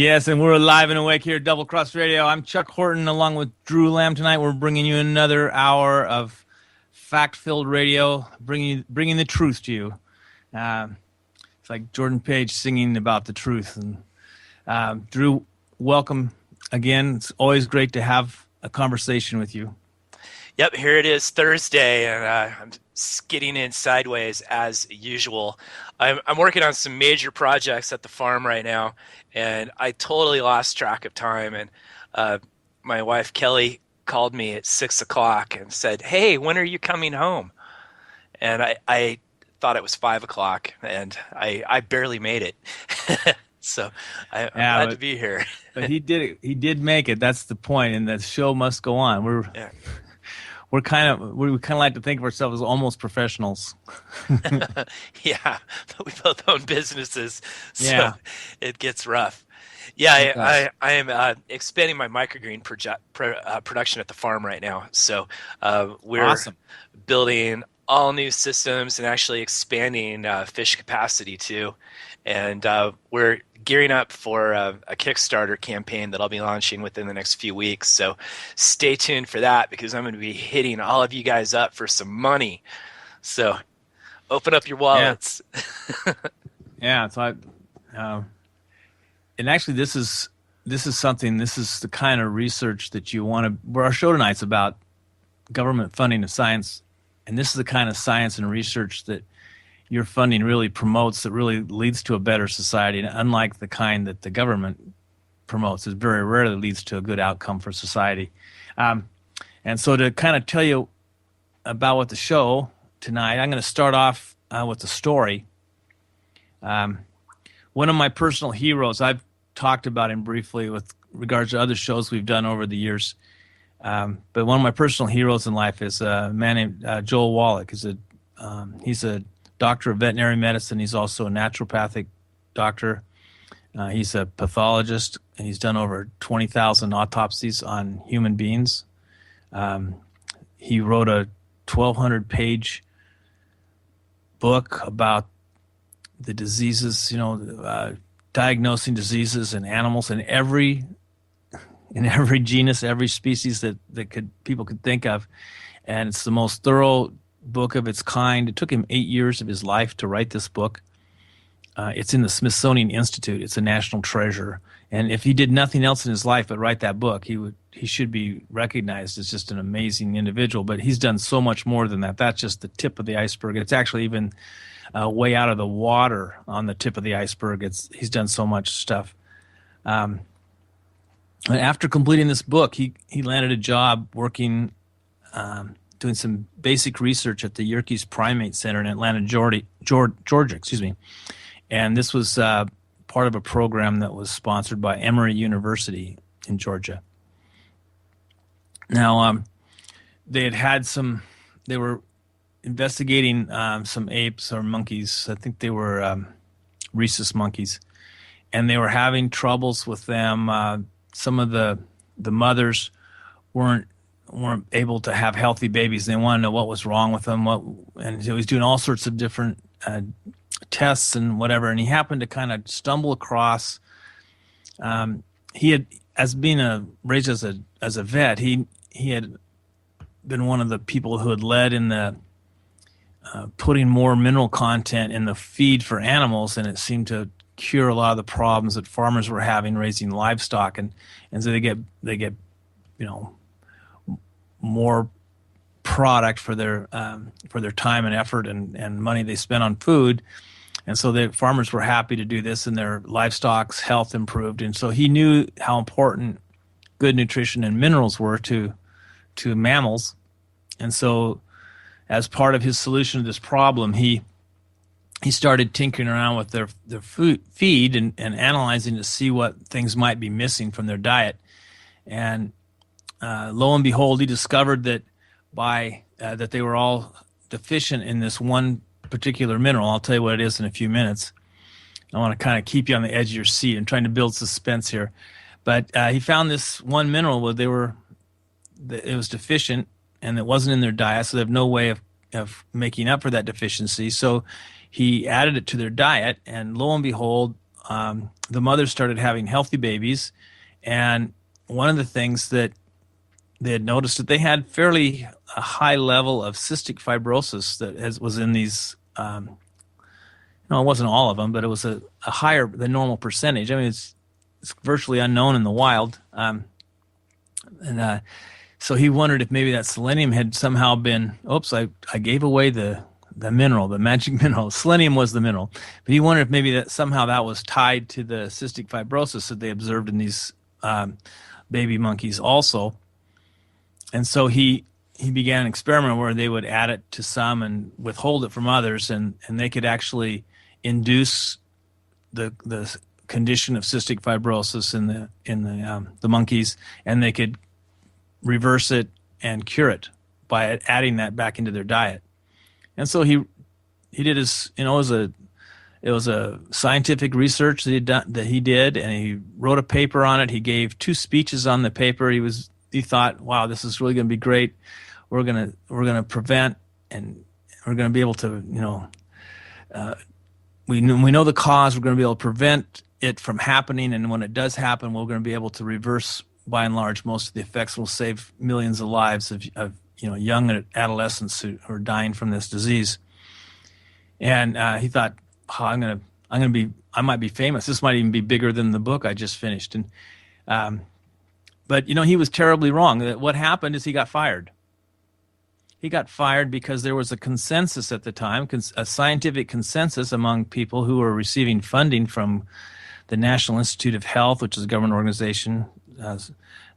Yes, and we're live and awake here at Double Cross Radio. I'm Chuck Horton along with Drew Lamb tonight. We're bringing you another hour of fact-filled radio, bringing the truth to you. It's like Jordan Page singing about the truth. And Drew, welcome again. It's always great to have a conversation with you. Yep, here it is Thursday, and I'm skidding in sideways as usual. I'm working on some major projects at the farm right now, and I totally lost track of time. And my wife Kelly called me at 6 o'clock and said, "Hey, when are you coming home?" And I thought it was 5 o'clock, and I barely made it. So I'm glad to be here. But he did it. He did make it. That's the point, and the show must go on. We kind of like to think of ourselves as almost professionals. Yeah, but we both own businesses, so it gets rough. Okay. I am expanding my microgreen production at the farm right now. So we're Awesome. building all new systems and actually expanding fish capacity too. And we're gearing up for a Kickstarter campaign that I'll be launching within the next few weeks. So stay tuned for that, because I'm going to be hitting all of you guys up for some money. So open up your wallets. Yeah. So and actually this is something. This is the kind of research that you want to. Our show tonight's about government funding of science, and this is the kind of science and research that your funding really promotes, that really leads to a better society. And unlike the kind that the government promotes, it very rarely leads to a good outcome for society. And so to kind of tell you about what the show tonight, I'm going to start off with a story. One of my personal heroes, I've talked about him briefly with regards to other shows we've done over the years. But one of my personal heroes in life is a man named Joel Wallach. He's a doctor of veterinary medicine. He's also a naturopathic doctor. He's a pathologist, and he's done over 20,000 autopsies on human beings. He wrote a 1,200-page book about the diseases, diagnosing diseases in animals in every genus, every species that people could think of. And it's the most thorough book of its kind. It took him 8 years of his life to write this book. It's in the Smithsonian Institute. It's a national treasure. And if he did nothing else in his life but write that book, he should be recognized as just an amazing individual. But he's done so much more than that. That's just the tip of the iceberg. It's actually even way out of the water on the tip of the iceberg. He's done so much stuff. And after completing this book, he landed a job working doing some basic research at the Yerkes Primate Center in Atlanta, Georgia. And this was part of a program that was sponsored by Emory University in Georgia. Now, they were investigating some apes or monkeys. I think they were rhesus monkeys, and they were having troubles with them. Some of the mothers weren't able to have healthy babies. They wanted to know what was wrong with them. And he was doing all sorts of different tests and whatever. And he happened to kind of stumble across. He had, as being raised as a vet, he had been one of the people who had led in the putting more mineral content in the feed for animals, and it seemed to cure a lot of the problems that farmers were having raising livestock, and so they get more product for their time and effort and money they spent on food. And so the farmers were happy to do this, and their livestock's health improved. And so he knew how important good nutrition and minerals were to mammals. And so as part of his solution to this problem, he started tinkering around with their feed and analyzing to see what things might be missing from their diet. And lo and behold, he discovered that that they were all deficient in this one particular mineral. I'll tell you what it is in a few minutes. I want to kind of keep you on the edge of your seat. I'm trying to build suspense here. But he found this one mineral where it was deficient, and it wasn't in their diet, so they have no way of making up for that deficiency. So he added it to their diet, and lo and behold, the mothers started having healthy babies. And one of the things that they had noticed that they had fairly a high level of cystic fibrosis was in these. No, it wasn't all of them, but it was a higher than normal percentage. I mean, it's virtually unknown in the wild. So he wondered if maybe that selenium had somehow been. Oops, I gave away the mineral, the magic mineral. Selenium was the mineral, but he wondered if maybe that somehow that was tied to the cystic fibrosis that they observed in these baby monkeys also. And so he began an experiment where they would add it to some and withhold it from others, and they could actually induce the condition of cystic fibrosis in the monkeys, and they could reverse it and cure it by adding that back into their diet. And so he did his, it was a scientific research that he did, and he wrote a paper on it. He gave 2 speeches on the paper. He thought, wow, this is really going to be great. We're gonna prevent, and we're going to be able to, we know the cause. We're going to be able to prevent it from happening, and when it does happen, we're going to be able to reverse, by and large, most of the effects. We'll save millions of lives of young adolescents who are dying from this disease. And he thought, oh, I might be famous. This might even be bigger than the book I just finished. And but he was terribly wrong. What happened is he got fired. He got fired because there was a consensus at the time, a scientific consensus among people who were receiving funding from the National Institute of Health, which is a government organization,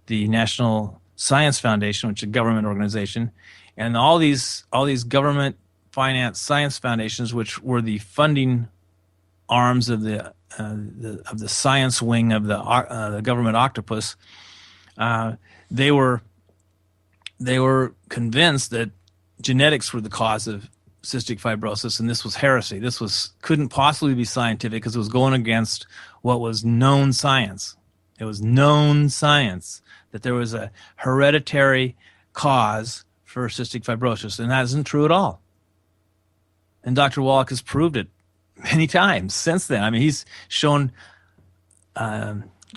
the National Science Foundation, which is a government organization, and all these government financed science foundations, which were the funding arms of the science wing of the government octopus. They were convinced that genetics were the cause of cystic fibrosis, and this was heresy. This couldn't possibly be scientific because it was going against what was known science. It was known science that there was a hereditary cause for cystic fibrosis, and that isn't true at all. And Dr. Wallach has proved it many times since then. I mean, he's shown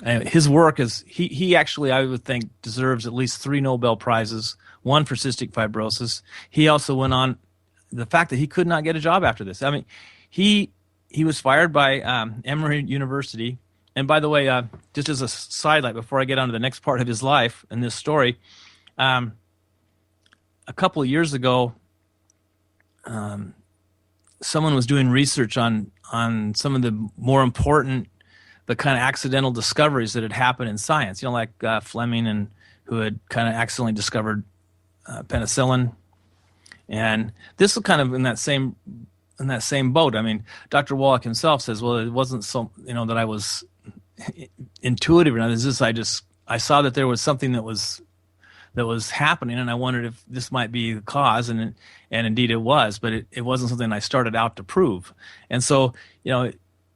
his work is he actually, I would think, deserves at least 3 Nobel Prizes, one for cystic fibrosis. He also went on the fact that he could not get a job after this. I mean, he was fired by Emory University. And by the way, just as a sidelight, before I get on to the next part of his life in this story, a couple of years ago, someone was doing research on some of the more important but kind of accidental discoveries that had happened in science. Like Fleming, and who had kind of accidentally discovered penicillin, and this was kind of in that same boat. I mean, Dr. Wallach himself says, well, it wasn't so that I was intuitive or anything. It's just I saw that there was something that was happening, and I wondered if this might be the cause, and indeed it was, but it wasn't something I started out to prove. And so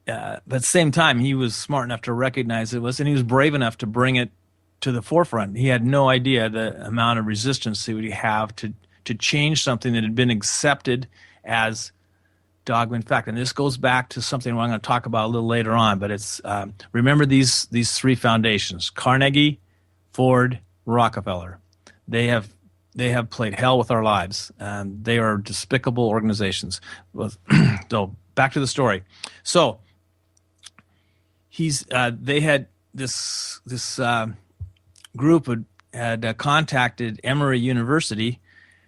but at the same time, he was smart enough to recognize it was, and he was brave enough to bring it to the forefront. He had no idea the amount of resistance he would have to change something that had been accepted as dogma in fact. And this goes back to something I'm going to talk about a little later on, but it's remember these 3 foundations: Carnegie, Ford, Rockefeller. They have played hell with our lives. They are despicable organizations. So back to the story. So they had this group had contacted Emory University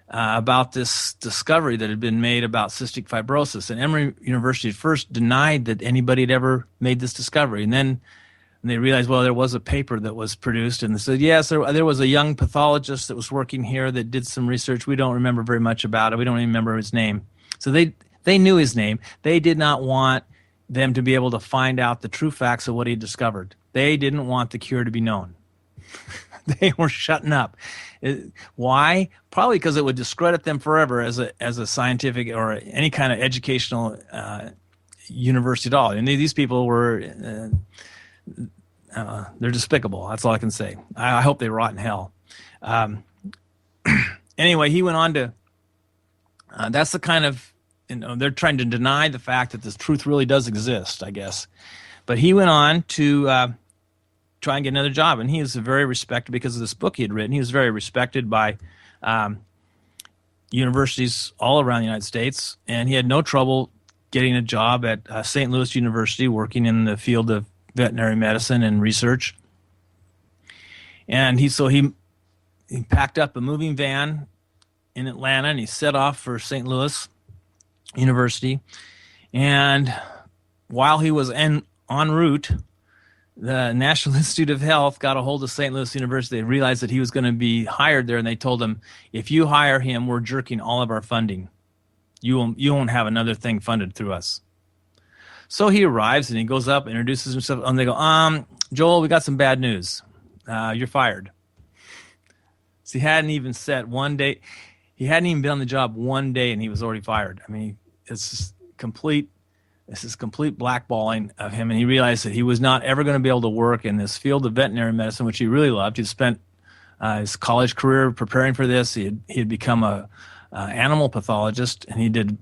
about this discovery that had been made about cystic fibrosis. And Emory University first denied that anybody had ever made this discovery. And then they realized, well, there was a paper that was produced, and they said, yes, there was a young pathologist that was working here that did some research. We don't remember very much about it. We don't even remember his name. So they knew his name. They did not want them to be able to find out the true facts of what he discovered. They didn't want the cure to be known. They were shutting up. Why? Probably because it would discredit them forever as a scientific or any kind of educational university at all. And these people were they're despicable. That's all I can say. I hope they rot in hell. Anyway, he went on to. That's the kind of they're trying to deny the fact that this truth really does exist, I guess. But he went on to try and get another job, and he was very respected because of this book he had written. He was very respected by universities all around the United States, and he had no trouble getting a job at St. Louis University, working in the field of veterinary medicine and research. And he packed up a moving van in Atlanta, and he set off for St. Louis University. And while he was en route, the National Institute of Health got a hold of St. Louis University. They realized that he was going to be hired there, and they told him, if you hire him, we're jerking all of our funding. You won't have another thing funded through us. So he arrives, and he goes up, introduces himself, and they go, Joel, we got some bad news. You're fired. So he hadn't even set one day. He hadn't even been on the job one day, and he was already fired. I mean, it's just complete blackballing of him, and he realized that he was not ever going to be able to work in this field of veterinary medicine, which he really loved. He'd spent his college career preparing for this. He had become a animal pathologist, and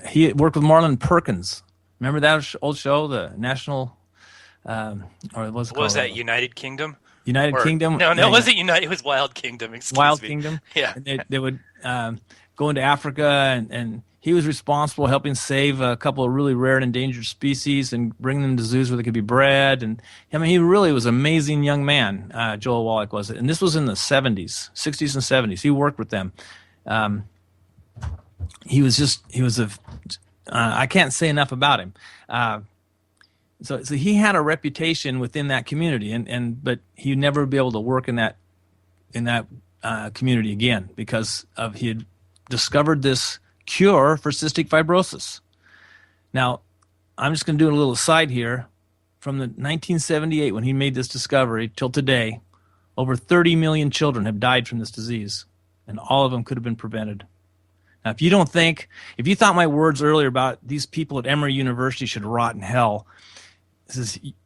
he had worked with Marlin Perkins. Remember that old show, the National, or what was that, United Kingdom? United Kingdom? No, it wasn't United. It was Wild Kingdom. Excuse me. Kingdom? Yeah. And they would go into Africa, and he was responsible helping save a couple of really rare and endangered species and bring them to zoos where they could be bred. And I mean, he really was an amazing young man, Joel Wallach was. And this was in the 60s and 70s. He worked with them. I can't say enough about him. So he had a reputation within that community, but he'd never be able to work in that community again because he had discovered this cure for cystic fibrosis. Now, I'm just going to do a little aside here. From the 1978, when he made this discovery, till today, over 30 million children have died from this disease, and all of them could have been prevented. Now, if you thought my words earlier about these people at Emory University should rot in hell,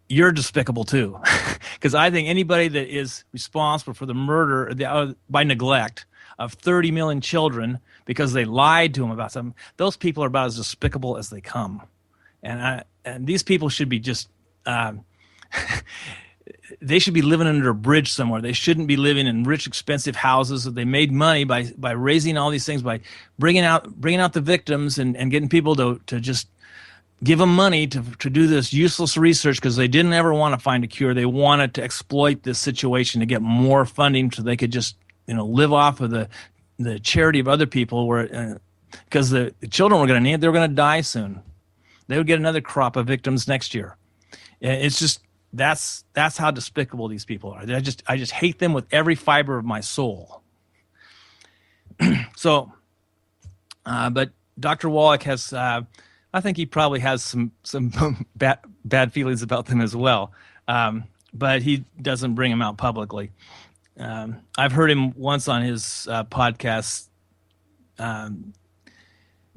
you're despicable too. Because I think anybody that is responsible for the murder by neglect of 30 million children because they lied to them about something, those people are about as despicable as they come. And these people should be just, they should be living under a bridge somewhere. They shouldn't be living in rich, expensive houses. They made money by raising all these things, by bringing out the victims and getting people to just give them money to do this useless research because they didn't ever want to find a cure. They wanted to exploit this situation to get more funding so they could just live off of the charity of other people, because the children were going to need it. They were going to die soon. They would get another crop of victims next year. It's just that's how despicable these people are. I just hate them with every fiber of my soul. So, but Dr. Wallach has, I think he probably has some bad feelings about them as well, but he doesn't bring them out publicly. I've heard him once on his podcast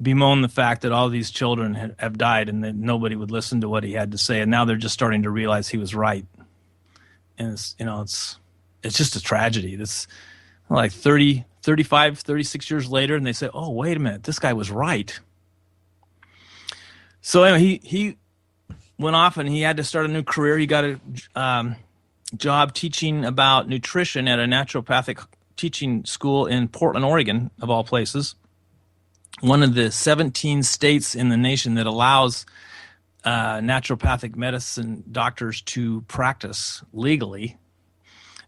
bemoan the fact that all these children have died and that nobody would listen to what he had to say, and now they're just starting to realize he was right. And it's just a tragedy. It's like 30, 35, 36 years later, and they say, oh, wait a minute, this guy was right. So anyway, he went off and he had to start a new career. He got a job teaching about nutrition at a naturopathic teaching school in Portland, Oregon, of all places. One of the 17 states in the nation that allows naturopathic medicine doctors to practice legally.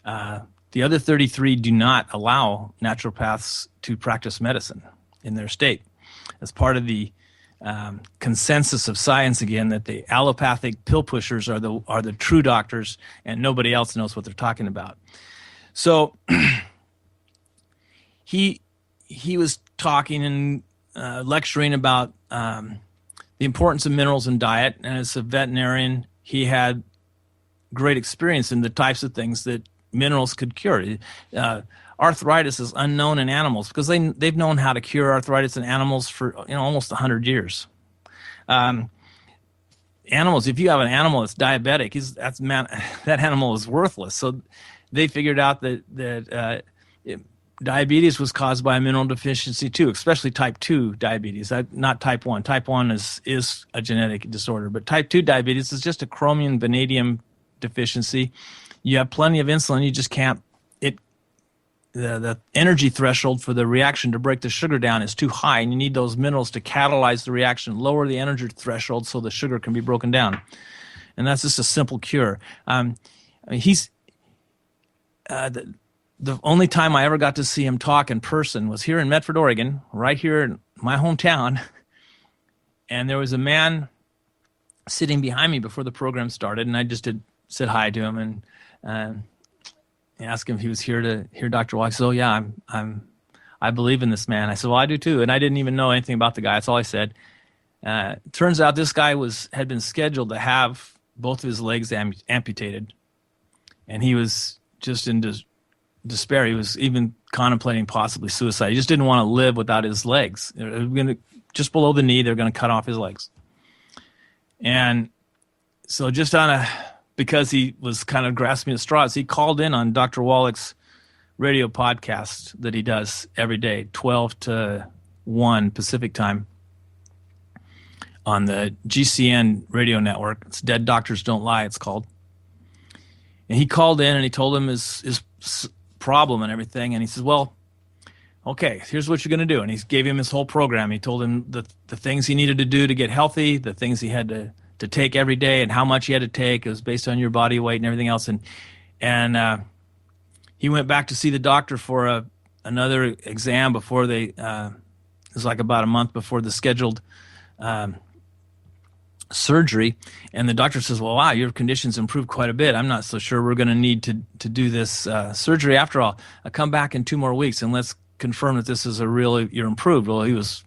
The other 33 do not allow naturopaths to practice medicine in their state. As part of the consensus of science, again, that the allopathic pill pushers are the true doctors, and nobody else knows what they're talking about. So he was talking and lecturing about the importance of minerals in diet, and as a veterinarian, he had great experience in the types of things that minerals could cure. Arthritis is unknown in animals because they've known how to cure arthritis in animals for almost 100 years. Animals, if you have an animal that's diabetic, that animal is worthless. So they figured out that diabetes was caused by a mineral deficiency too, especially type 2 diabetes, not type 1. Type 1 is a genetic disorder, but type 2 diabetes is just a chromium vanadium deficiency. You have plenty of insulin, you just can't, the energy threshold for the reaction to break the sugar down is too high, and you need those minerals to catalyze the reaction, lower the energy threshold so the sugar can be broken down. And that's just a simple cure. The only time I ever got to see him talk in person was here in Medford, Oregon, right here in my hometown. And there was a man sitting behind me before the program started, and I just said hi to him and asked him if he was here to hear Dr. Wallach. He said, "Oh yeah, I believe in this man." I said, "Well, I do too," and I didn't even know anything about the guy. That's all I said. Turns out this guy had been scheduled to have both of his legs amputated, and he was just in despair. He was even contemplating possibly suicide. He just didn't want to live without his legs. Just below the knee, they're going to cut off his legs. And so because he was kind of grasping at straws, he called in on Dr. Wallach's radio podcast that he does every day, 12 to 1 Pacific time, on the GCN radio network. It's Dead Doctors Don't Lie, it's called. And he called in and he told him his problem and everything. And he says, "Well, okay, here's what you're going to do." And he gave him his whole program. He told him the things he needed to do to get healthy, the things he had to take every day, and how much he had to take. It was based on your body weight and everything else. And he went back to see the doctor for another exam before it was like about a month before the scheduled surgery. And the doctor says, "Well, wow, your condition's improved quite a bit. I'm not so sure we're going to need to do this surgery after all. I'll come back in 2 more weeks and let's confirm that this is you're improved." Well, he was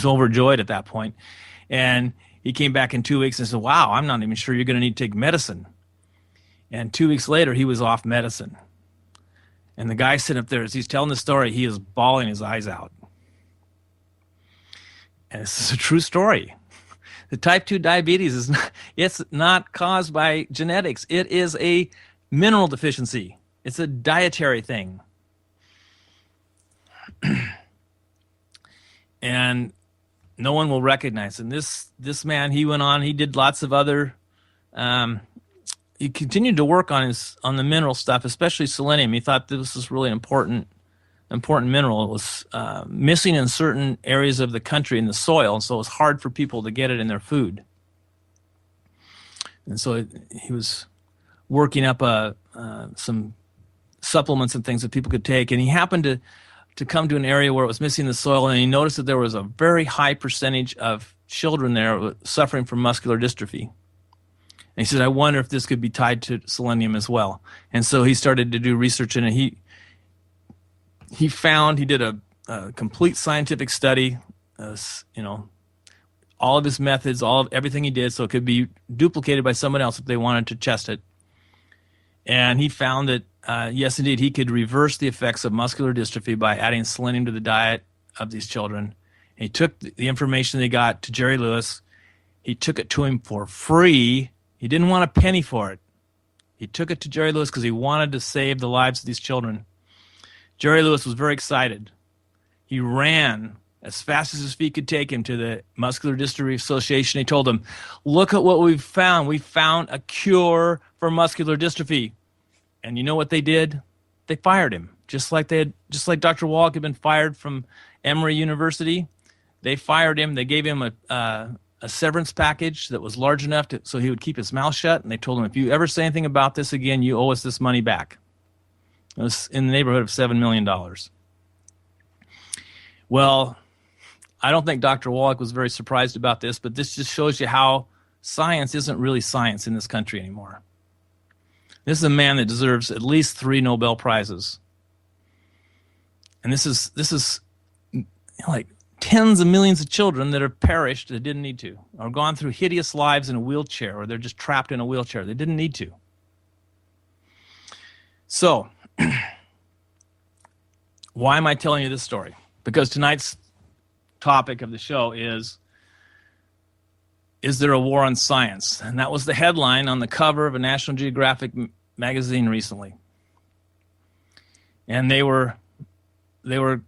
overjoyed at that point. And he came back in 2 weeks and said, "Wow, I'm not even sure you're going to need to take medicine." And 2 weeks later, he was off medicine. And the guy sitting up there, as he's telling the story, he is bawling his eyes out. And this is a true story. The type 2 diabetes it's not caused by genetics. It is a mineral deficiency. It's a dietary thing. And no one will recognize. And this man, he went on, he did lots of other, he continued to work on the mineral stuff, especially selenium. He thought this was really important mineral. It was missing in certain areas of the country in the soil, and so it was hard for people to get it in their food. And so he was working up some supplements and things that people could take, and he happened to come to an area where it was missing the soil, and he noticed that there was a very high percentage of children there suffering from muscular dystrophy. And he said, "I wonder if this could be tied to selenium as well." And so he started to do research in it. He did a complete scientific study, all of his methods, everything he did, so it could be duplicated by someone else if they wanted to test it. And he found that, yes, indeed, he could reverse the effects of muscular dystrophy by adding selenium to the diet of these children. And he took the information they got to Jerry Lewis. He took it to him for free. He didn't want a penny for it. He took it to Jerry Lewis because he wanted to save the lives of these children. Jerry Lewis was very excited. He ran as fast as his feet could take him to the Muscular Dystrophy Association. He told them, "Look at what we've found. We found a cure for muscular dystrophy." And you know what they did? They fired him. Just like Dr. Wallach had been fired from Emory University. They fired him. They gave him a severance package that was large enough so he would keep his mouth shut. And they told him, "If you ever say anything about this again, you owe us this money back." It was in the neighborhood of $7 million. Well, I don't think Dr. Wallach was very surprised about this, but this just shows you how science isn't really science in this country anymore. This is a man that deserves at least 3 Nobel Prizes. And this is like tens of millions of children that have perished that didn't need to, or gone through hideous lives in a wheelchair, or they're just trapped in a wheelchair. They didn't need to. So, why am I telling you this story? Because tonight's topic of the show is there a war on science? And that was the headline on the cover of a National Geographic magazine recently. And they were they were.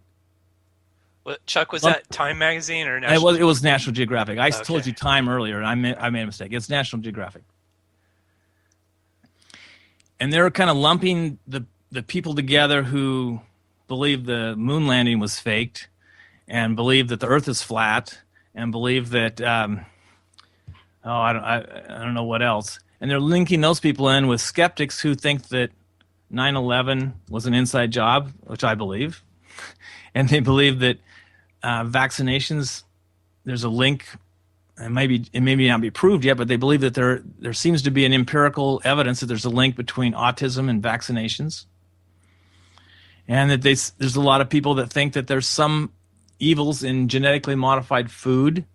Chuck, was that Time Magazine or It National? was National Geographic. I told Okay. you Time earlier, and I made a mistake. It's National Geographic. And they were kind of lumping the people together who believed the moon landing was faked, and believed that the Earth is flat, and believed that I don't know what else. And they're linking those people in with skeptics who think that 9/11 was an inside job, which I believe, and they believe that vaccinations, there's a link. And it may not be proved yet, but they believe that there seems to be an empirical evidence that there's a link between autism and vaccinations, and that there's a lot of people that think that there's some evils in genetically modified food,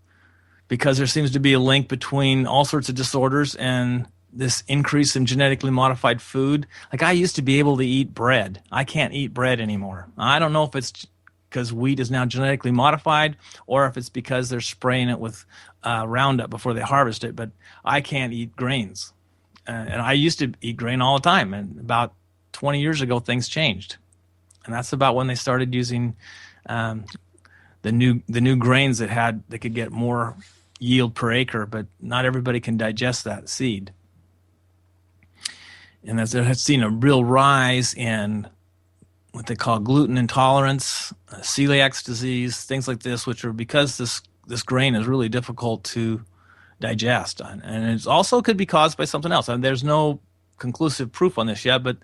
because there seems to be a link between all sorts of disorders and this increase in genetically modified food. Like, I used to be able to eat bread. I can't eat bread anymore. I don't know if it's because wheat is now genetically modified, or if it's because they're spraying it with Roundup before they harvest it, but I can't eat grains. And I used to eat grain all the time, and about 20 years ago, things changed. And that's about when they started using the new grains that could get more yield per acre, but not everybody can digest that seed. And as it has seen a real rise in what they call gluten intolerance, celiac disease, things like this, which are because this grain is really difficult to digest. And it also could be caused by something else. And there's no conclusive proof on this yet, but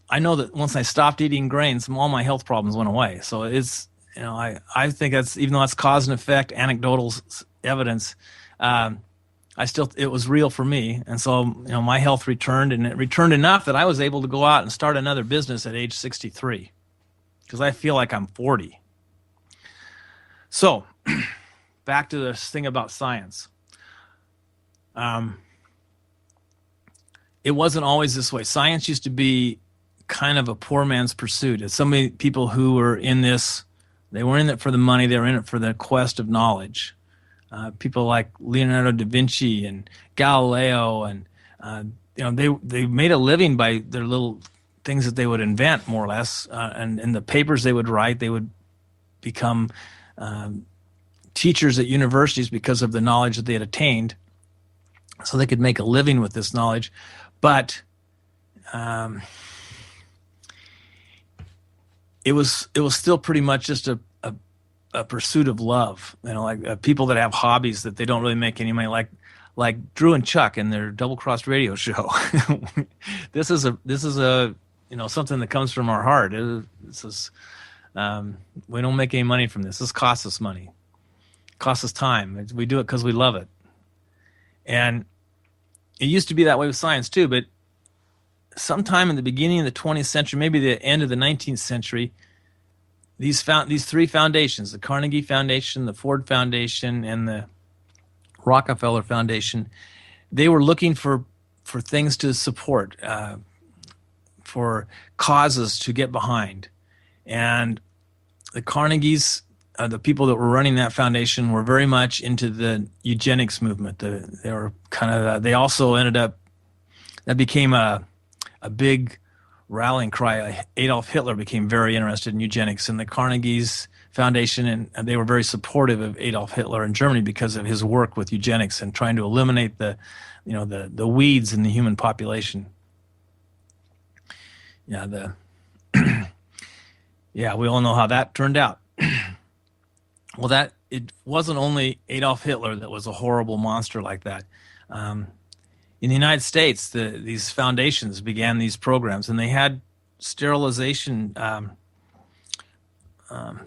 I know that once I stopped eating grains, all my health problems went away. So it's, I think that's, even though it's cause and effect, anecdotal evidence, it was real for me. And so, my health returned, and it returned enough that I was able to go out and start another business at age 63, because I feel like I'm 40. So back to this thing about science. It wasn't always this way. Science used to be kind of a poor man's pursuit. It's so many people who were in this, they weren't in it for the money, they were in it for the quest of knowledge. People like Leonardo da Vinci and Galileo, and they made a living by their little things that they would invent, more or less, and in the papers they would write, they would become teachers at universities because of the knowledge that they had attained, so they could make a living with this knowledge. But it was still pretty much just a pursuit of love, like people that have hobbies that they don't really make any money, like Drew and Chuck and their Double Cross radio show. This is a something that comes from our heart. This is we don't make any money from this. This costs us money, costs us time. We do it because we love it, and it used to be that way with science too. But sometime in the beginning of the 20th century, maybe the end of the 19th century, these three foundations, the Carnegie Foundation, the Ford Foundation, and the Rockefeller Foundation, they were looking for things to support, for causes to get behind. And the Carnegies, the people that were running that foundation, were very much into the eugenics movement. They were they also ended up, that became a big rallying cry. Adolf Hitler became very interested in eugenics, and the Carnegie's Foundation, and they were very supportive of Adolf Hitler in Germany because of his work with eugenics and trying to eliminate the weeds in the human population. Yeah, we all know how that turned out. Well, it wasn't only Adolf Hitler that was a horrible monster like that. In the United States, these foundations began these programs, and they had sterilization.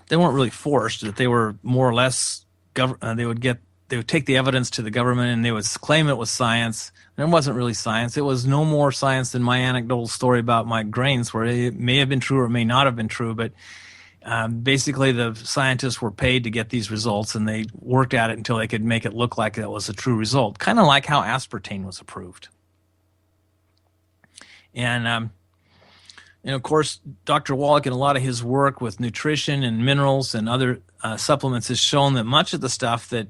They weren't really forced; that they were more or less. They would take the evidence to the government, and they would claim it was science. And it wasn't really science. It was no more science than my anecdotal story about my grains, where it may have been true or it may not have been true, but basically the scientists were paid to get these results, and they worked at it until they could make it look like that was a true result, kind of like how aspartame was approved. And of course, Dr. Wallach, in a lot of his work with nutrition and minerals and other supplements, has shown that much of the stuff that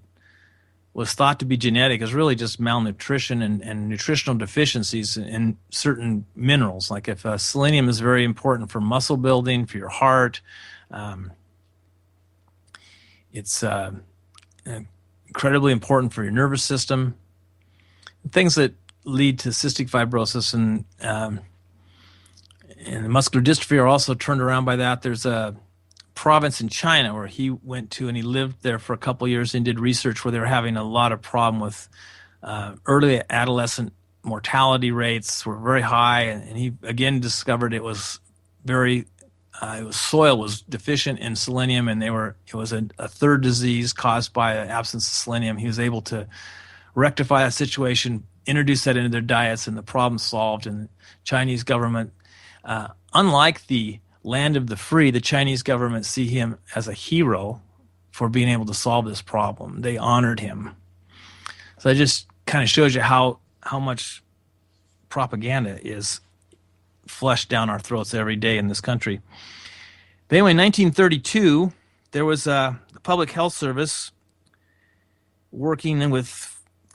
was thought to be genetic is really just malnutrition and nutritional deficiencies in certain minerals. Like if selenium is very important for muscle building, for your heart, it's incredibly important for your nervous system. Things that lead to cystic fibrosis and muscular dystrophy are also turned around by that. There's a province in China where he went to, and he lived there for a couple of years and did research where they were having a lot of problem with early adolescent mortality rates were very high, and he again discovered it was soil was deficient in selenium, and it was a third disease caused by an absence of selenium. He was able to rectify that situation, introduce that into their diets, and the problem solved. And the Chinese government, unlike the land of the free, the Chinese government see him as a hero for being able to solve this problem. They honored him. So it just kind of shows you how much propaganda is flushed down our throats every day in this country. But anyway, in 1932, there was the Public Health Service working with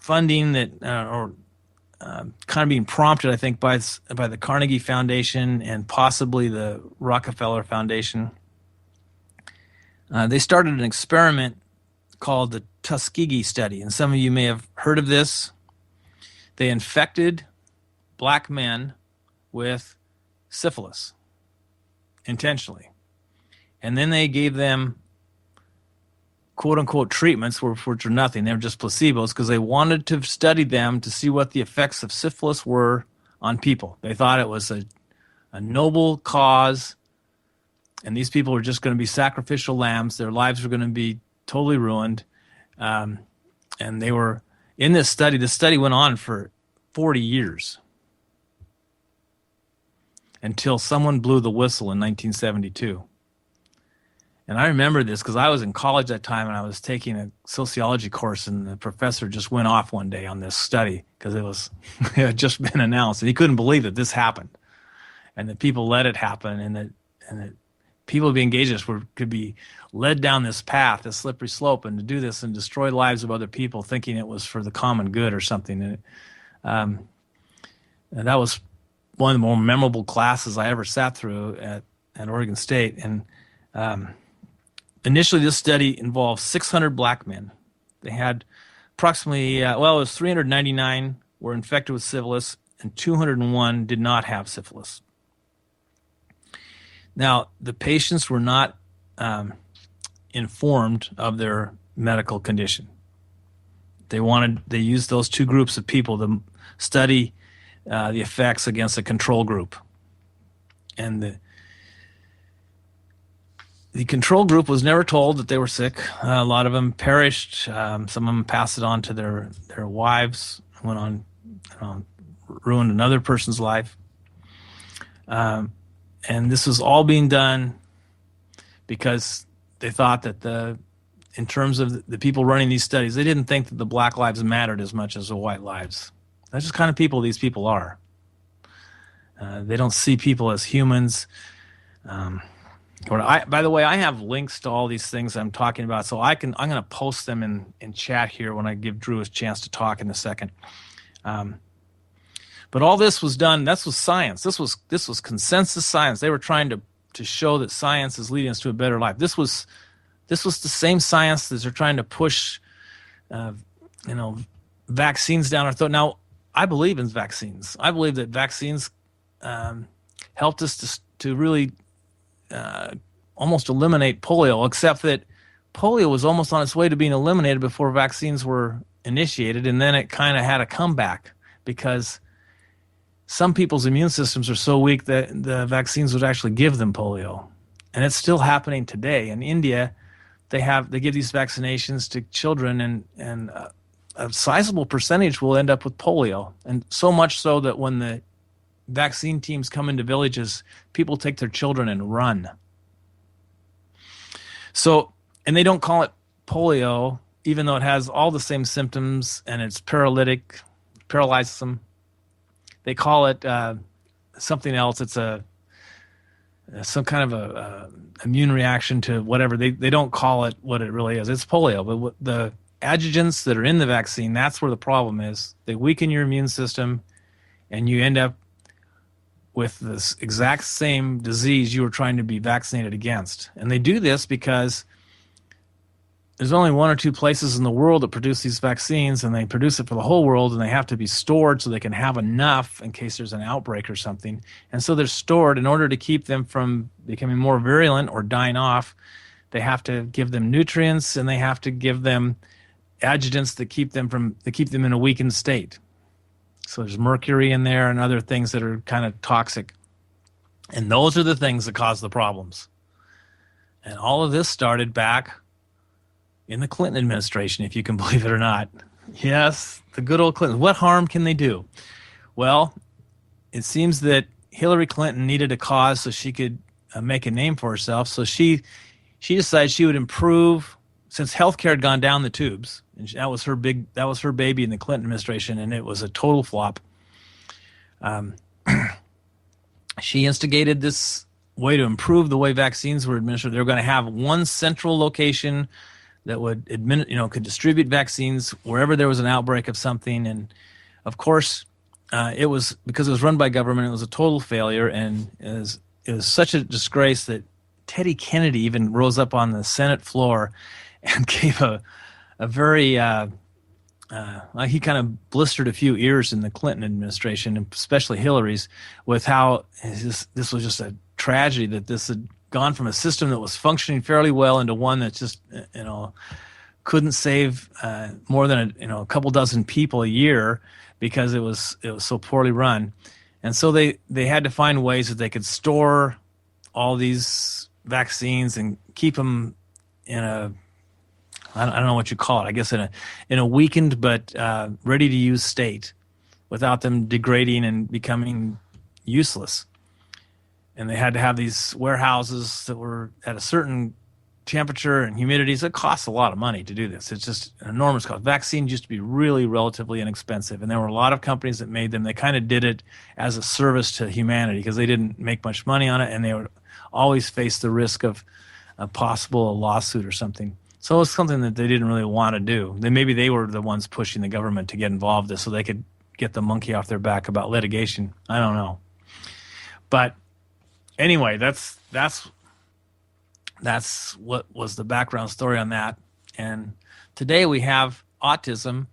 funding that, kind of being prompted, I think, by the Carnegie Foundation and possibly the Rockefeller Foundation. They started an experiment called the Tuskegee study, and some of you may have heard of this. They infected black men with syphilis intentionally, and then they gave them quote-unquote treatments which are nothing. They were just placebos because they wanted to study them to see what the effects of syphilis were on people. They thought it was a noble cause, and these people were just going to be sacrificial lambs. Their lives were going to be totally ruined. And they were in this study. The study went on for 40 years until someone blew the whistle in 1972. And I remember this because I was in college that time and I was taking a sociology course, and the professor just went off one day on this study because it had just been announced, and he couldn't believe that this happened and that people let it happen, and that people being engaged in this could be led down this path, this slippery slope, and to do this and destroy lives of other people thinking it was for the common good or something. And that was one of the more memorable classes I ever sat through at Oregon State. And initially, this study involved 600 black men. They had approximately, it was 399 were infected with syphilis, and 201 did not have syphilis. Now, the patients were not informed of their medical condition. They used those two groups of people to study the effects against a control group. And the control group was never told that they were sick. A lot of them perished. Some of them passed it on to their wives, went on, ruined another person's life. And this was all being done because they thought that in terms of the people running these studies, they didn't think that the black lives mattered as much as the white lives. That's just kind of people these people are. They don't see people as humans. By the way, I have links to all these things I'm talking about, so I'm going to post them in chat here when I give Drew a chance to talk in a second. But all this was done. This was science. This was consensus science. They were trying to show that science is leading us to a better life. This was the same science that they're trying to push, vaccines down our throat. Now, I believe in vaccines. I believe that vaccines helped us to really almost eliminate polio, except that polio was almost on its way to being eliminated before vaccines were initiated, and then it kind of had a comeback because some people's immune systems are so weak that the vaccines would actually give them polio. And it's still happening today. In India, they give these vaccinations to children, and a sizable percentage will end up with polio. And so much so that when the vaccine teams come into villages, people take their children and run. So, and they don't call it polio, even though it has all the same symptoms and it's paralytic, paralyzes them. They call it something else. It's some kind of a immune reaction to whatever. They don't call it what it really is. It's polio, but adjuvants that are in the vaccine, that's where the problem is. They weaken your immune system, and you end up with this exact same disease you were trying to be vaccinated against. And they do this because there's only one or two places in the world that produce these vaccines, and they produce it for the whole world, and they have to be stored so they can have enough in case there's an outbreak or something. And so they're stored in order to keep them from becoming more virulent or dying off. They have to give them nutrients, and they have to give them adjuvants that keep them in a weakened state. So there's mercury in there and other things that are kind of toxic. And those are the things that cause the problems. And all of this started back in the Clinton administration, if you can believe it or not. Yes, the good old Clinton. What harm can they do? Well, it seems that Hillary Clinton needed a cause so she could make a name for herself. So she decided she would improve, since healthcare had gone down the tubes, and that was her baby in the Clinton administration, and it was a total flop. She instigated this way to improve the way vaccines were administered. They were going to have one central location that would could distribute vaccines wherever there was an outbreak of something. And of course, it was, because it was run by government, it was a total failure, and it was such a disgrace that Teddy Kennedy even rose up on the Senate floor and gave a very he kind of blistered a few ears in the Clinton administration, and especially Hillary's, with how this was just a tragedy that this had gone from a system that was functioning fairly well into one that just couldn't save more than a couple dozen people a year because it was so poorly run. And so they had to find ways that they could store all these vaccines and keep them in a, I don't know what you call it, I guess in a weakened but ready to use state without them degrading and becoming useless. And they had to have these warehouses that were at a certain temperature and humidity. So it costs a lot of money to do this. It's just an enormous cost. Vaccines used to be really relatively inexpensive, and there were a lot of companies that made them. They kind of did it as a service to humanity because they didn't make much money on it, and they would always face the risk of a possible lawsuit or something. So it was something that they didn't really want to do. Maybe they were the ones pushing the government to get involved in this so they could get the monkey off their back about litigation. I don't know. But anyway, that's what was the background story on that. And today we have autism.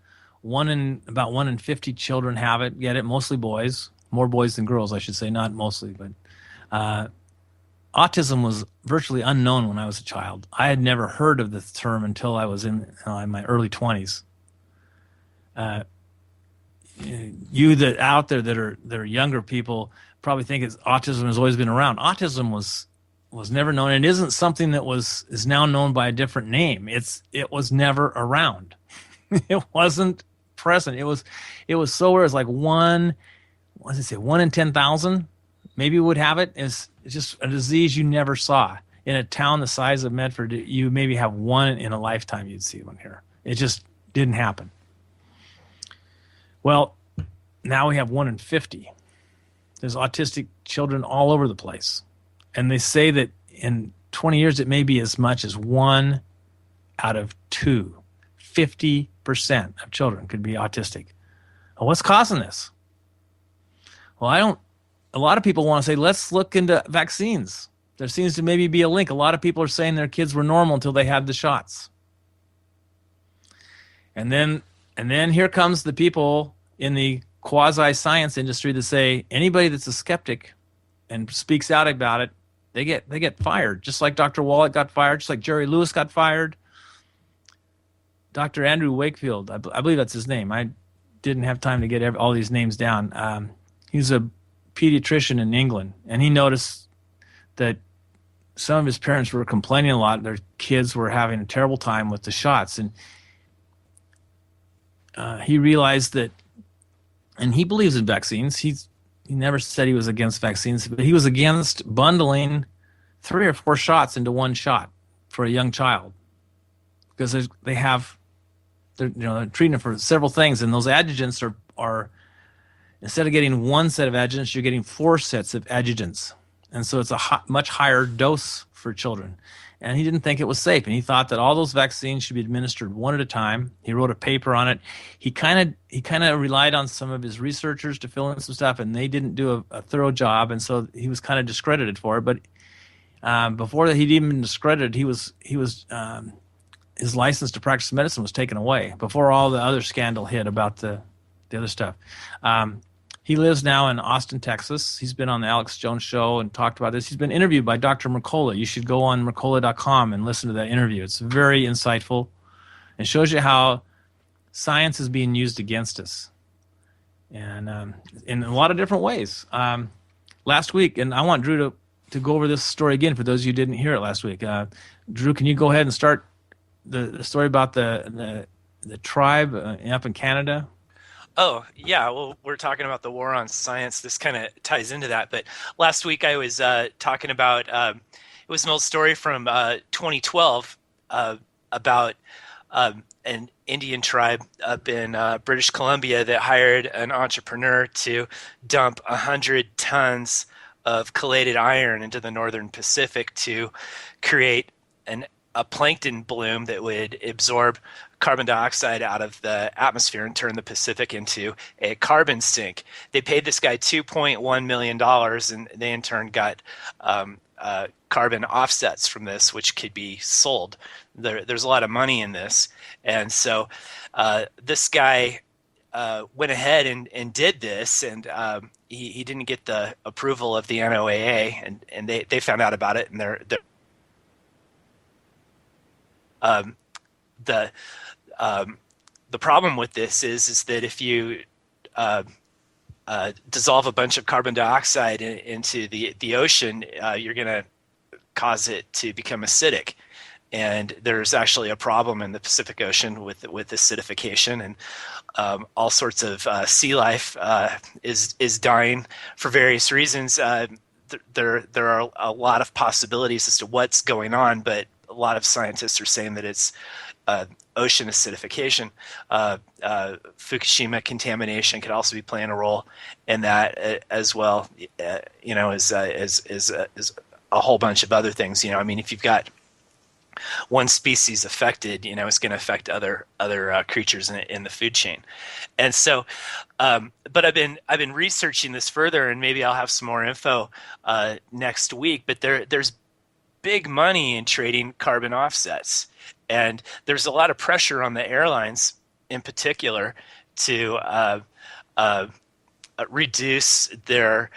About 1 in 50 children have it, get it, mostly boys, more boys than girls, I should say, not mostly. But autism was virtually unknown when I was a child. I had never heard of this term until I was in my early 20s. You that out there that are younger people probably think autism has always been around. Autism was never known. It isn't something that is now known by a different name. It was never around. It wasn't present. It was so rare. It's like one in 10,000 maybe would have it. It's just a disease you never saw. In a town the size of Medford, you maybe have one in a lifetime you'd see one here. It just didn't happen. Well, now we have 1 in 50. There's autistic children all over the place. And they say that in 20 years, it may be as much as 1 out of 2. 50% of children could be autistic. Well, what's causing this? Well, a lot of people want to say, let's look into vaccines. There seems to maybe be a link. A lot of people are saying their kids were normal until they had the shots. And then here comes the people in the quasi-science industry that say anybody that's a skeptic and speaks out about it, they get fired. Just like Dr. Wallach got fired, just like Jerry Lewis got fired. Dr. Andrew Wakefield, I believe that's his name. I didn't have time to get all these names down. He's a pediatrician in England, and he noticed that some of his parents were complaining a lot. Their kids were having a terrible time with the shots, and he realized that, and he believes in vaccines. He never said he was against vaccines, but he was against bundling 3 or 4 shots into one shot for a young child, because they're treating it for several things, and those adjuvants are instead of getting one set of adjuvants, you're getting 4 sets of adjuvants. and so it's a much higher dose for children. And he didn't think it was safe, and he thought that all those vaccines should be administered one at a time. He wrote a paper on it. He kind of relied on some of his researchers to fill in some stuff, and they didn't do a thorough job, and so he was kind of discredited for it. But before he'd even been discredited, his license to practice medicine was taken away before all the other scandal hit about the other stuff. He lives now in Austin, Texas. He's been on the Alex Jones show and talked about this. He's been interviewed by Dr. Mercola. You should go on Mercola.com and listen to that interview. It's very insightful and shows you how science is being used against us, and in a lot of different ways. Last week, and I want Drew to go over this story again for those of you who didn't hear it last week. Drew, can you go ahead and start the story about the tribe up in Canada? Oh, yeah. Well, we're talking about the war on science. This kind of ties into that. But last week I was talking about it was an old story from 2012 about an Indian tribe up in British Columbia that hired an entrepreneur to dump 100 tons of chelated iron into the northern Pacific to create a plankton bloom that would absorb carbon dioxide out of the atmosphere and turn the Pacific into a carbon sink. They paid this guy $2.1 million, and they in turn got carbon offsets from this, which could be sold. There's a lot of money in this. And so this guy went ahead and did this, and he didn't get the approval of the NOAA, and they found out about it, and the problem with this is that if you dissolve a bunch of carbon dioxide into the ocean, you're going to cause it to become acidic. And there's actually a problem in the Pacific Ocean with acidification, and all sorts of sea life is dying for various reasons. There are a lot of possibilities as to what's going on, but a lot of scientists are saying that it's ocean acidification. Fukushima contamination could also be playing a role in that as well. As a whole bunch of other things. I mean, if you've got one species affected, it's going to affect other creatures in the food chain. And so, but I've been researching this further, and maybe I'll have some more info next week. But there's big money in trading carbon offsets, and there's a lot of pressure on the airlines in particular to reduce their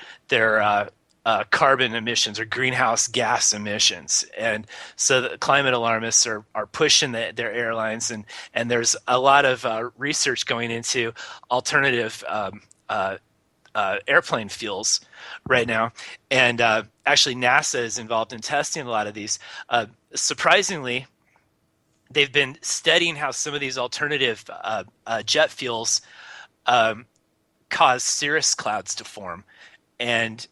carbon emissions or greenhouse gas emissions. And so the climate alarmists are pushing their airlines, and there's a lot of research going into alternative airplane fuels right now. And actually NASA is involved in testing a lot of these. Surprisingly, they've been studying how some of these alternative jet fuels cause cirrus clouds to form. And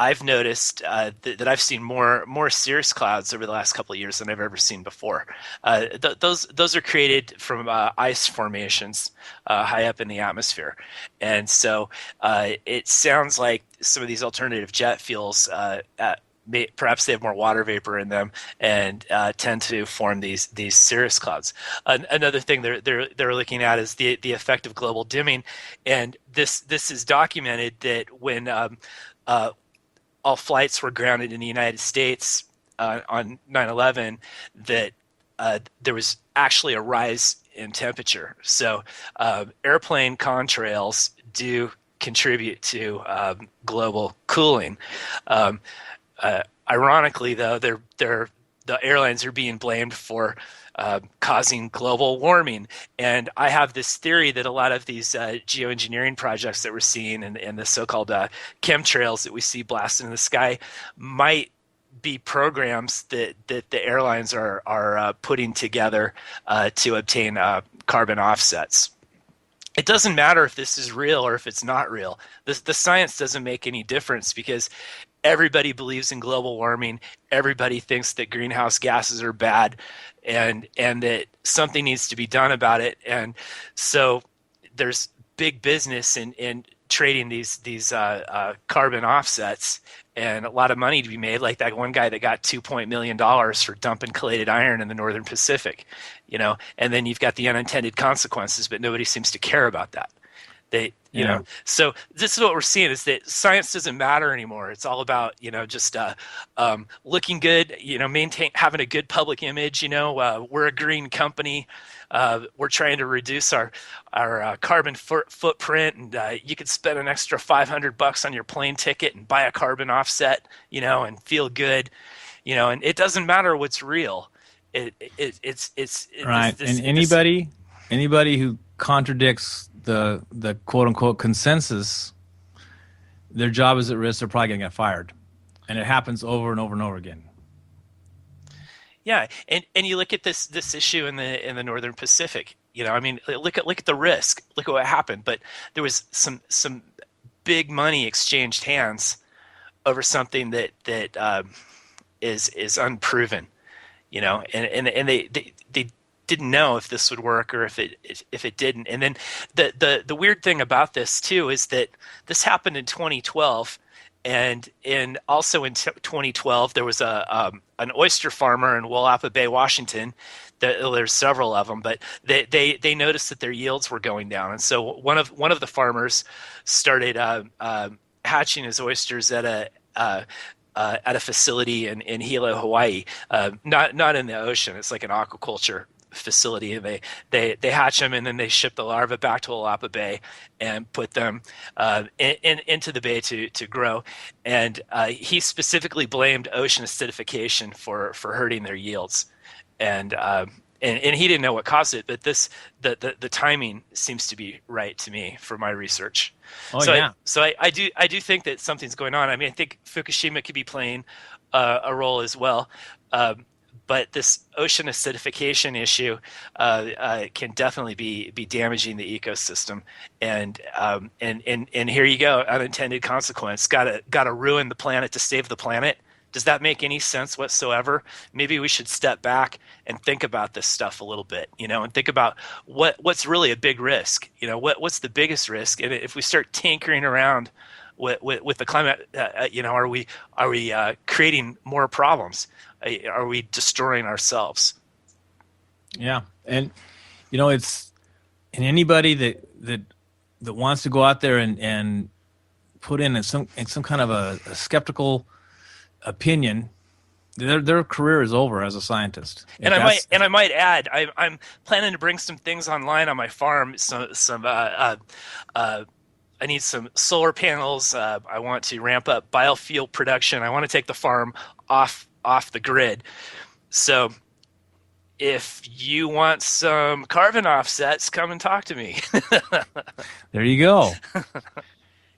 I've noticed that I've seen more cirrus clouds over the last couple of years than I've ever seen before. Those are created from ice formations high up in the atmosphere, and so it sounds like some of these alternative jet fuels perhaps they have more water vapor in them and tend to form these cirrus clouds. Another thing they're looking at is the effect of global dimming, and this is documented that when all flights were grounded in the United States on 9/11, that there was actually a rise in temperature. So airplane contrails do contribute to global cooling. Ironically, though, the airlines are being blamed for causing global warming. And I have this theory that a lot of these geoengineering projects that we're seeing and the so-called chemtrails that we see blasting in the sky might be programs that the airlines are putting together to obtain carbon offsets. It doesn't matter if this is real or if it's not real. The science doesn't make any difference because everybody believes in global warming. Everybody thinks that greenhouse gases are bad and that something needs to be done about it. And so there's big business in trading these carbon offsets, and a lot of money to be made. Like that one guy that got $2 million for dumping collated iron in the Northern Pacific, and then you've got the unintended consequences, but nobody seems to care about that. So this is what we're seeing, is that science doesn't matter anymore. It's all about, just looking good, having a good public image. We're a green company. We're trying to reduce our carbon footprint, and you could spend an extra $500 on your plane ticket and buy a carbon offset, and feel good, and it doesn't matter what's real. It's right. And anybody who contradicts the quote unquote consensus, their job is at risk. They're probably going to get fired, and it happens over and over and over again. Yeah, and you look at this issue in the Northern Pacific. Look at the risk. Look at what happened. But there was some big money exchanged hands over something that is unproven. And they didn't know if this would work or if it didn't. And then the weird thing about this too is that this happened in 2012, and also in 2012 there was an oyster farmer in Willapa Bay, Washington. There's several of them, but they noticed that their yields were going down, and so one of the farmers started hatching his oysters at a facility in Hilo, Hawaii, not in the ocean. It's like an aquaculture facility, and they hatch them, and then they ship the larvae back to Willapa Bay and put them into the bay to grow. And he specifically blamed ocean acidification for hurting their yields, and he didn't know what caused it, but the timing seems to be right to me for my research. I do think that something's going on. I mean, I think Fukushima could be playing a role as well. But this ocean acidification issue can definitely be damaging the ecosystem, and here you go, unintended consequence. Got to ruin the planet to save the planet. Does that make any sense whatsoever? Maybe we should step back and think about this stuff a little bit, and think about what's really a big risk. What's the biggest risk? And if we start tinkering around with the climate, are we creating more problems? Are we destroying ourselves? Yeah, and it's, and anybody that wants to go out there and put in some kind of a skeptical opinion, their career is over as a scientist. And I might add, I'm planning to bring some things online on my farm. I need some solar panels. I want to ramp up biofuel production. I want to take the farm off the grid. So if you want some carbon offsets, come and talk to me. There you go.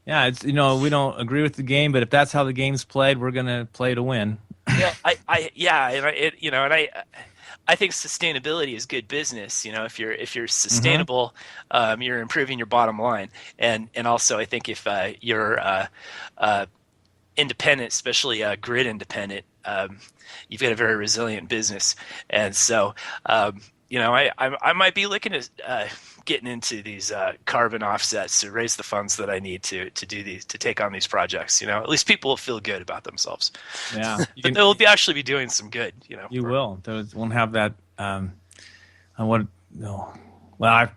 Yeah, it's, we don't agree with the game, but if that's how the game's played, we're going to play to win. Well, I think sustainability is good business. If you're sustainable, you're improving your bottom line, and also I think if you're independent, especially grid independent, you've got a very resilient business. And so I might be looking at getting into these carbon offsets to raise the funds that I need to do these, to take on these projects. At least people will feel good about themselves. Yeah, but they'll actually be doing some good. You will. They won't have that. Well, I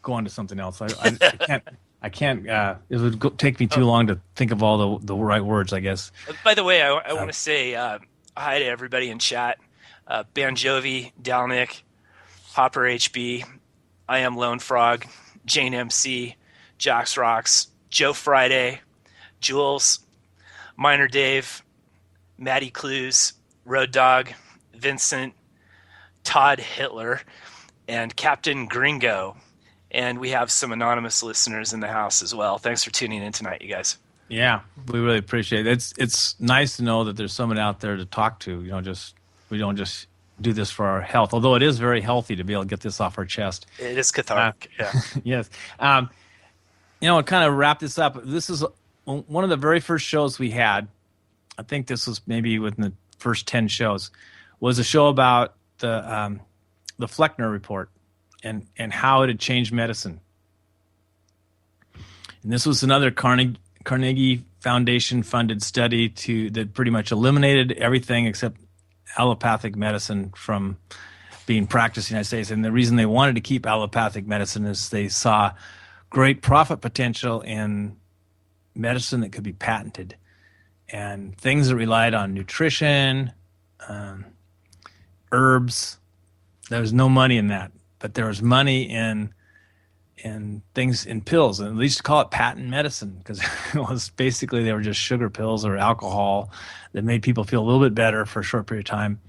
go on to something else. I can't. It would take me too long to think of all the right words, I guess. By the way, I want to say hi to everybody in chat. Banjovi, Dalnick, Hopper HB, I Am Lone Frog, Jane MC, Jax Rocks, Joe Friday, Jules, Minor Dave, Maddie Clues, Road Dog, Vincent, Todd Hitler, and Captain Gringo. And we have some anonymous listeners in the house as well. Thanks for tuning in tonight, you guys. Yeah, we really appreciate it. It's nice to know that there's someone out there to talk to. We don't just do this for our health, although it is very healthy to be able to get this off our chest. It is cathartic. Yeah. Yes. To kind of wrap this up, this is one of the very first shows we had. I think this was maybe within the first 10 shows, was a show about the Fleckner report and how it had changed medicine. And this was another Carnegie Foundation funded study that pretty much eliminated everything except allopathic medicine from being practiced in the United States. And the reason they wanted to keep allopathic medicine is they saw great profit potential in medicine that could be patented, and things that relied on nutrition, herbs. There was no money in that, but there was money in things, in pills, and they used to call it patent medicine because it was basically they were just sugar pills or alcohol that made people feel a little bit better for a short period of time.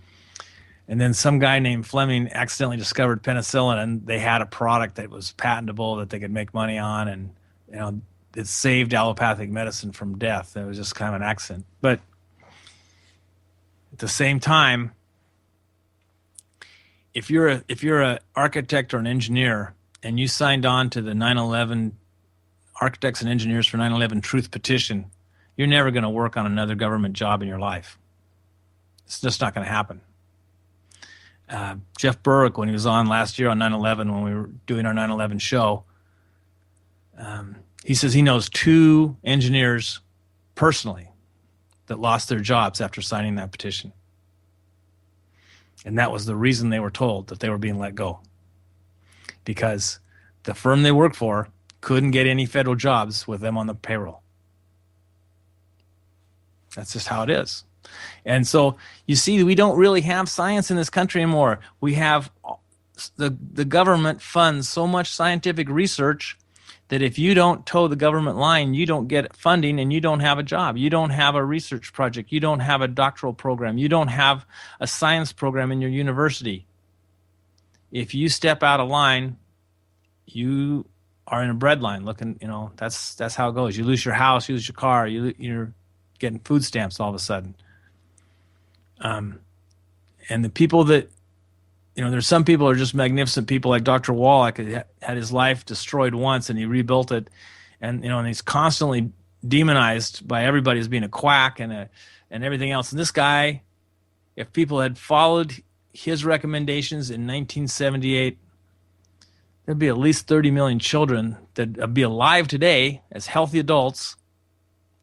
And then some guy named Fleming accidentally discovered penicillin, and they had a product that was patentable that they could make money on, and it saved allopathic medicine from death. It was just kind of an accident. But at the same time, if you're a architect or an engineer and you signed on to the 9/11 Architects and Engineers for 9/11 Truth Petition, you're never going to work on another government job in your life. It's just not going to happen. Jeff Berwick, when he was on last year on 9/11, when we were doing our 9/11 show, he says he knows 2 engineers personally that lost their jobs after signing that petition. And that was the reason they were told that they were being let go. Because the firm they worked for couldn't get any federal jobs with them on the payroll. That's just how it is. And so you see, we don't really have science in this country anymore. We have the government funds so much scientific research that if you don't toe the government line, you don't get funding and you don't have a job. You don't have a research project. You don't have a doctoral program. You don't have a science program in your university. If you step out of line, you are in a breadline looking, that's how it goes. You lose your house, you lose your car, you're getting food stamps all of a sudden. And the people that, there's some people who are just magnificent people like Dr. Wallach had his life destroyed once and he rebuilt it. And, and he's constantly demonized by everybody as being a quack and everything else. And this guy, if people had followed his recommendations in 1978, there'd be at least 30 million children that would be alive today as healthy adults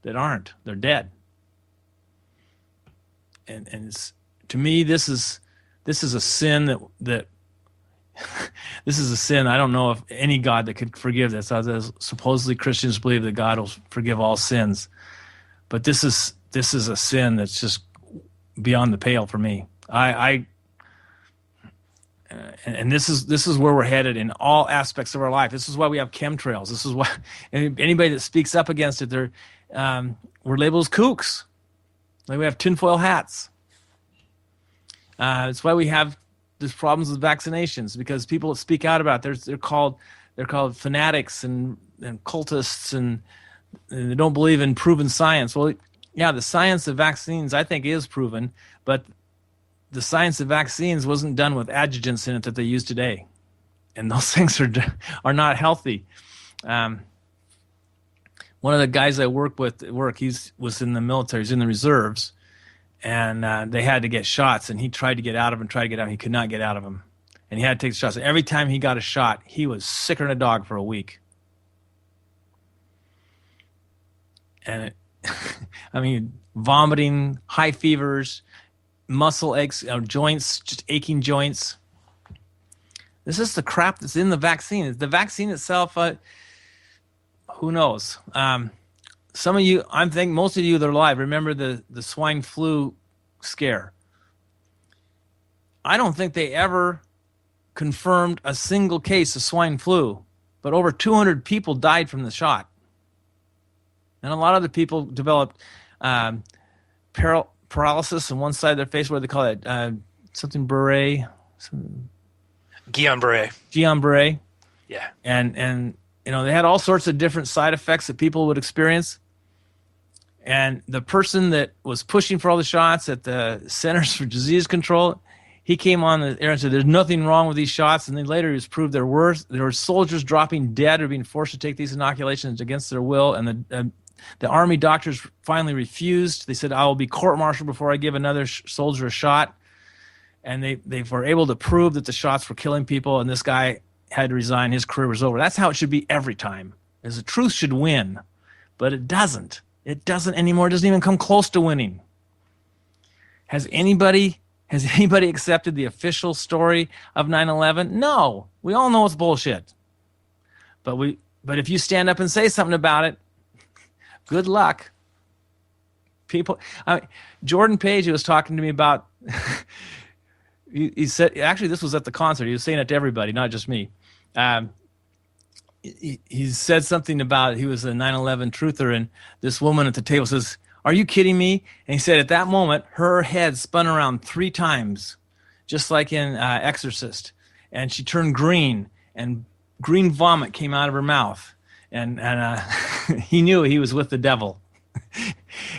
that aren't. They're dead. And it's, to me, this is a sin that this is a sin. I don't know of any God that could forgive this. Supposedly Christians believe that God will forgive all sins, but this is a sin that's just beyond the pale for me. And this is where we're headed in all aspects of our life. This is why we have chemtrails. This is why anybody that speaks up against it, we're labeled as kooks. Like we have tinfoil hats. It's why we have these problems with vaccinations, because people that speak out about it, they're called fanatics and cultists, and they don't believe in proven science. Well, yeah, the science of vaccines I think is proven, but the science of vaccines wasn't done with adjuvants in it that they use today, and those things are not healthy. One of the guys I work with at work, he was in the military, he's in the reserves, and they had to get shots, and he tried to get out of them, he could not get out of them, and he had to take the shots. And every time he got a shot, he was sicker than a dog for a week. And vomiting, high fevers, muscle aches, joints, just aching joints. This is the crap that's in the vaccine. The vaccine itself, who knows? Some of you, I think most of you that are alive, remember the swine flu scare. I don't think they ever confirmed a single case of swine flu, but over 200 people died from the shot. And a lot of the people developed paralysis on one side of their face. What do they call it? Guillain-Barré. Guillain-Barré. Yeah. And they had all sorts of different side effects that people would experience. And the person that was pushing for all the shots at the Centers for Disease Control, he came on the air and said, "There's nothing wrong with these shots." And then later it was proved there were soldiers dropping dead or being forced to take these inoculations against their will. And the Army doctors finally refused. They said, "I will be court-martialed before I give another soldier a shot." And they were able to prove that the shots were killing people, and this guy had to resign. His career was over. That's how it should be every time. is the truth should win, but it doesn't. It doesn't anymore. It doesn't even come close to winning. Has anybody accepted the official story of 9/11? No. We all know it's bullshit. But if you stand up and say something about it, good luck. Jordan Page, who was talking to me about, he said, actually this was at the concert. He was saying it to everybody, not just me. He said something about he was a 9/11 truther, and this woman at the table says, "Are you kidding me?" And he said at that moment, her head spun around 3 times, just like in Exorcist, and she turned green, and green vomit came out of her mouth, and he knew he was with the devil.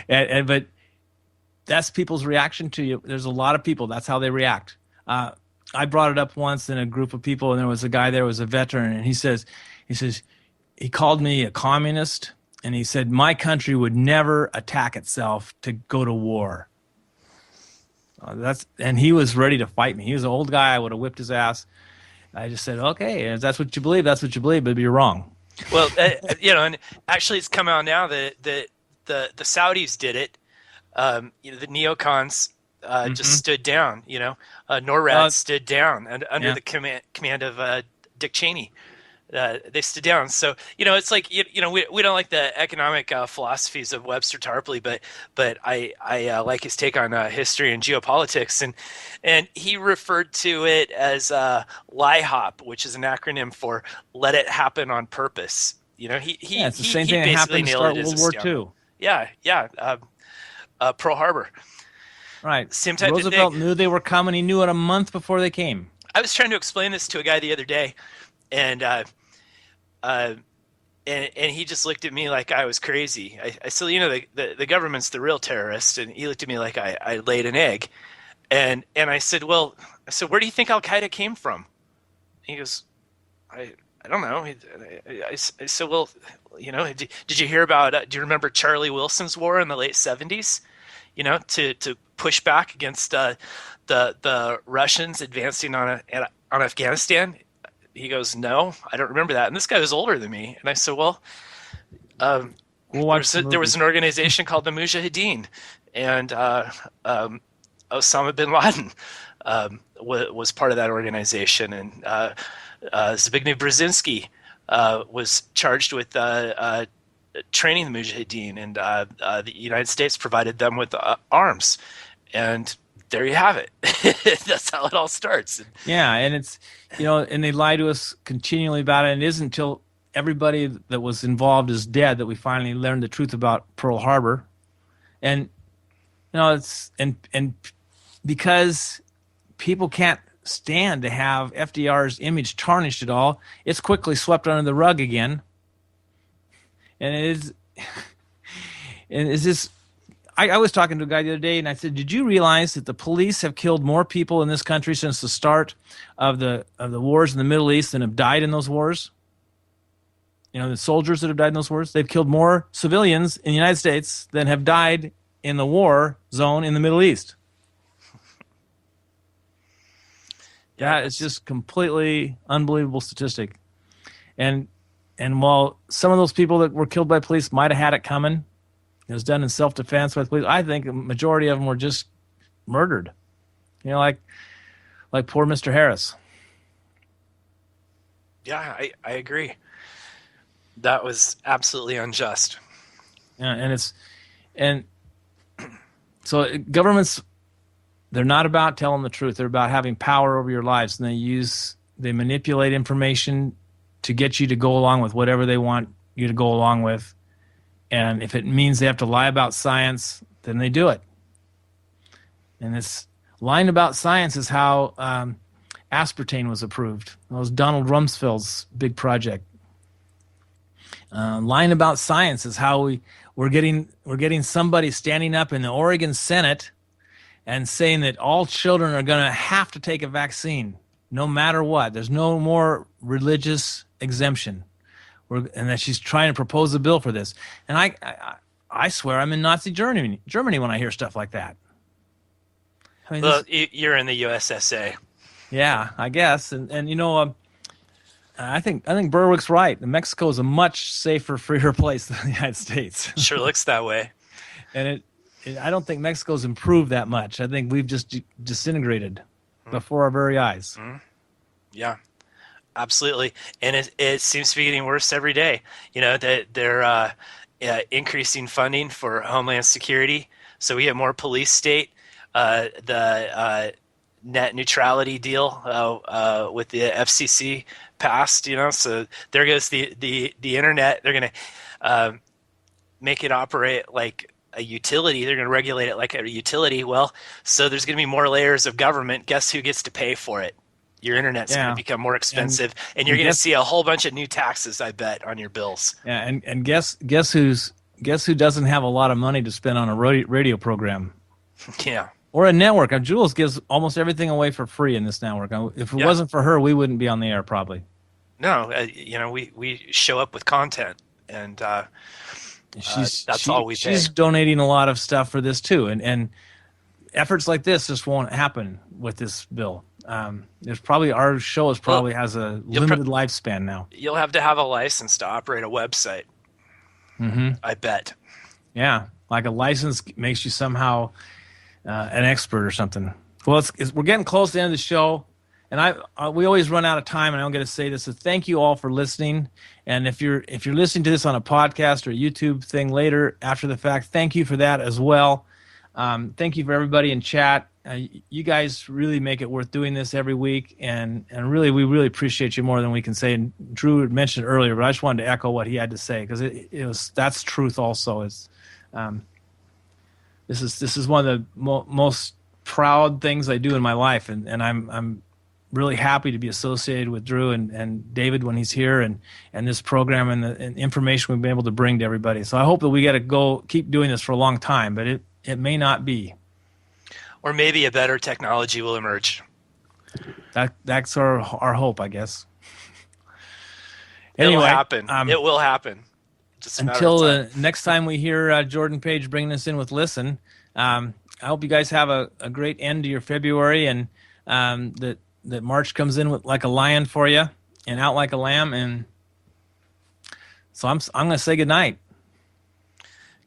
But that's people's reaction to you. There's a lot of people, that's how they react. I brought it up once in a group of people, and there was a guy there, was a veteran, and he says, he called me a communist, and he said, my country would never attack itself to go to war. And he was ready to fight me. He was an old guy. I would have whipped his ass. I just said, okay, if that's what you believe, that's what you believe, but you're wrong. Well, and actually it's come out now that the Saudis did it. The neocons just stood down. NORAD stood down under the command of Dick Cheney. They stood down. So it's like we don't like the economic philosophies of Webster Tarpley, but I like his take on history and geopolitics, and he referred to it as LIHOP, which is an acronym for "Let It Happen on Purpose." It's the same thing that happened to start World War II. Pearl Harbor. Right. Same type Roosevelt of thing. knew they were coming. He knew it a month before they came. I was trying to explain this to a guy the other day, and he just looked at me like I was crazy. I said, the government's the real terrorist, and he looked at me like I laid an egg, and I said, where do you think Al Qaeda came from? He goes, I don't know. I said, did you hear about? Do you remember Charlie Wilson's war in the late '70s? To push back against the Russians advancing on Afghanistan. He goes, no, I don't remember that. And this guy was older than me. And I said, there was an organization called the Mujahideen, and Osama bin Laden was part of that organization. And Zbigniew Brzezinski was charged with training the Mujahideen, and the United States provided them with arms. And there you have it. That's how it all starts. Yeah, and it's, and they lie to us continually about it. And it isn't until everybody that was involved is dead that we finally learn the truth about Pearl Harbor. And it's and because people can't stand to have FDR's image tarnished at all, it's quickly swept under the rug again. And it's just. I was talking to a guy the other day, and I said, did you realize that the police have killed more people in this country since the start of the wars in the Middle East than have died in those wars? The soldiers that have died in those wars, they've killed more civilians in the United States than have died in the war zone in the Middle East. Yeah, it's just completely unbelievable statistic. And while some of those people that were killed by police might have had it coming, it was done in self-defense by the police, I think a majority of them were just murdered. Like poor Mr. Harris. Yeah, I agree. That was absolutely unjust. Yeah, and so governments, they're not about telling the truth. They're about having power over your lives, and they manipulate information to get you to go along with whatever they want you to go along with. And if it means they have to lie about science, then they do it. And this lying about science is how aspartame was approved. That was Donald Rumsfeld's big project. Lying about science is how we're getting somebody standing up in the Oregon Senate and saying that all children are going to have to take a vaccine, no matter what. There's no more religious exemption. And that she's trying to propose a bill for this. And I swear I'm in Nazi Germany when I hear stuff like that. You're in the USSA. Yeah, I guess. And I think Berwick's right. Mexico is a much safer, freer place than the United States. Sure looks that way. And I don't think Mexico's improved that much. I think we've just disintegrated before our very eyes. Yeah, absolutely. And it seems to be getting worse every day. You know, that they're increasing funding for Homeland Security, so we get more police state. The net neutrality deal with the FCC passed, you know, so there goes the internet. They're going to make it operate like a utility. They're going to regulate it like a utility. Well, so there's going to be more layers of government. Guess who gets to pay for it? Your internet's going to become more expensive, and you're going to see a whole bunch of new taxes, I bet, on your bills. Yeah, and guess who doesn't have a lot of money to spend on a radio program? Yeah. Or a network. Jules gives almost everything away for free in this network. If it wasn't for her, we wouldn't be on the air probably. No, you know, we show up with content, and that's all we pay. She's donating a lot of stuff for this too, and efforts like this just won't happen with this bill. There's probably our show has a limited lifespan now. You'll have to have a license to operate a website. I bet. Yeah, like a license makes you somehow an expert or something. Well, we're getting close to the end of the show, and we always run out of time, and I don't get to say this. So thank you all for listening. And if you're listening to this on a podcast or a YouTube thing later after the fact, thank you for that as well. Thank you for everybody in chat. You guys really make it worth doing this every week, and really we really appreciate you more than we can say. And Drew had mentioned earlier, but I just wanted to echo what he had to say because that's truth also. This is one of the most proud things I do in my life, and I'm really happy to be associated with Drew and David when he's here, and this program and the information we've been able to bring to everybody. So I hope that we get to keep doing this for a long time, but it may not be. Or maybe a better technology will emerge. That's our hope, I guess. Anyway, it'll happen. It will happen. Until the next time we hear Jordan Page bringing us in with Listen, I hope you guys have a great end to your February, and that March comes in like a lion for you and out like a lamb. And so I'm going to say good night.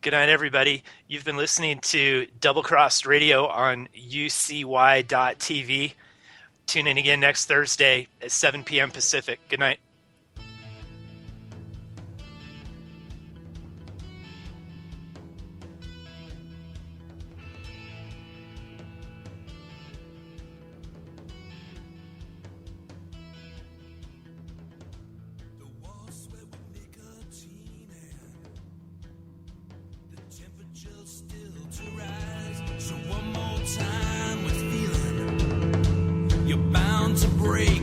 Good night, everybody. You've been listening to Double Crossed Radio on UCY.TV. Tune in again next Thursday at 7 p.m. Pacific. Good night. You're bound to break